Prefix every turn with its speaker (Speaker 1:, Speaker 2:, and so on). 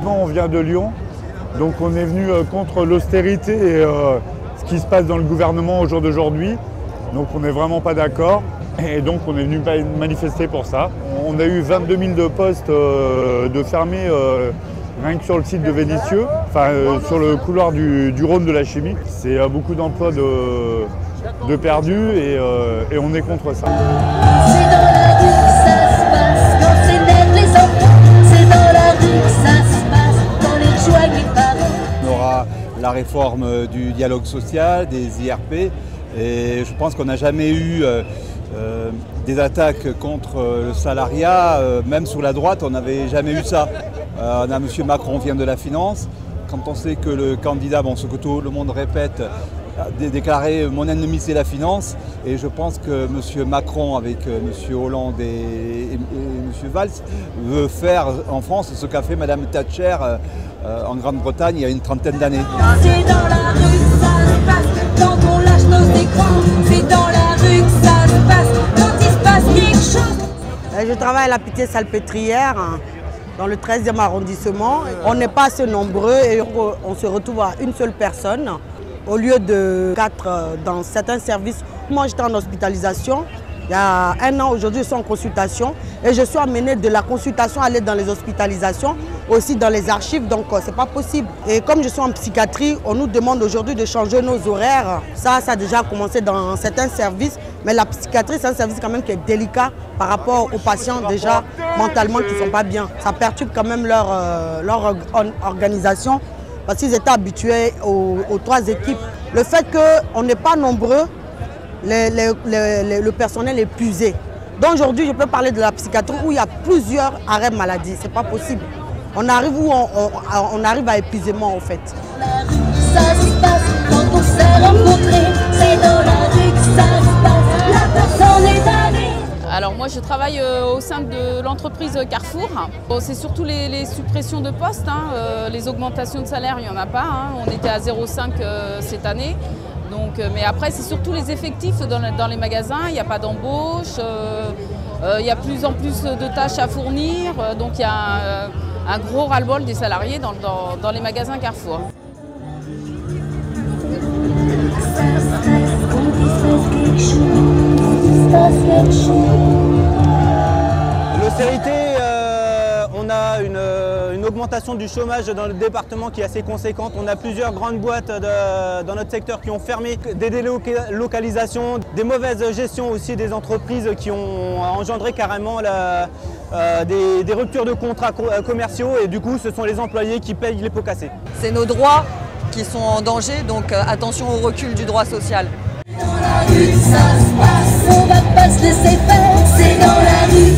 Speaker 1: On vient de Lyon, donc on est venu contre l'austérité et ce qui se passe dans le gouvernement au jour d'aujourd'hui. Donc on n'est vraiment pas d'accord et donc on est venu manifester pour ça. On a eu 22 000 de postes de fermés rien que sur le site de Vénissieux, enfin sur le couloir du Rhône de la chimie. C'est beaucoup d'emplois de perdus et on est contre ça.
Speaker 2: C'est dans la rue que ça se passe, quand c'est naître les enfants. C'est dans la rue que ça se passe, quand les rejoignent les parents.
Speaker 3: On aura la réforme du dialogue social, des IRP, et je pense qu'on n'a jamais eu des attaques contre le salariat, même sous la droite, on n'avait jamais eu ça. On a M. Macron vient de la finance. Quand on sait que le candidat, bon, ce que tout le monde répète, a déclaré « mon ennemi c'est la finance », et je pense que M. Macron avec M. Hollande et M. Valls veut faire en France ce qu'a fait Mme Thatcher en Grande-Bretagne il y a une trentaine d'années.
Speaker 2: C'est dans la rue que ça se passe, quand on lâche nos écrans. C'est dans la rue que ça se passe, quand il se passe quelque chose.
Speaker 4: Je travaille à la Pitié-Salpêtrière, dans le 13e arrondissement. On n'est pas assez nombreux et on se retrouve à une seule personne au lieu de 4 dans certains services. Moi, j'étais en hospitalisation. Il y a un an, aujourd'hui, je suis en consultation et je suis amenée de la consultation à aller dans les hospitalisations, aussi dans les archives, donc c'est pas possible. Et comme je suis en psychiatrie, on nous demande aujourd'hui de changer nos horaires. Ça a déjà commencé dans certains services, mais la psychiatrie, c'est un service quand même qui est délicat par rapport aux patients déjà mentalement qui ne sont pas bien. Ça perturbe quand même leur organisation parce qu'ils étaient habitués aux 3 équipes. Le fait qu'on n'est pas nombreux, le personnel est épuisé. Donc aujourd'hui, je peux parler de la psychiatrie où il y a plusieurs arrêts maladie. C'est pas possible. On arrive où on arrive à épuisement en fait.
Speaker 2: La rue que ça se passe, quand on s'est rencontrés. C'est dans la rue que ça se passe, la personne est allée.
Speaker 5: Alors moi je travaille au sein de l'entreprise Carrefour. Bon, c'est surtout les suppressions de postes, les augmentations de salaire, il n'y en a pas. On était à 0,5 cette année. Donc, mais après, c'est surtout les effectifs dans les magasins. Il n'y a pas d'embauche, il y a plus en plus de tâches à fournir. Donc il y a un gros ras-le-bol des salariés dans les magasins Carrefour.
Speaker 6: L'austérité, on a une augmentation du chômage dans le département qui est assez conséquente. On a plusieurs grandes boîtes dans notre secteur qui ont fermé, des délocalisations, des mauvaises gestions aussi des entreprises qui ont engendré carrément des ruptures de contrats commerciaux et du coup ce sont les employés qui payent les pots cassés.
Speaker 7: C'est nos droits qui sont en danger, donc attention au recul du droit social.
Speaker 2: Dans la rue que ça se passe, on va pas se laisser faire. C'est dans la rue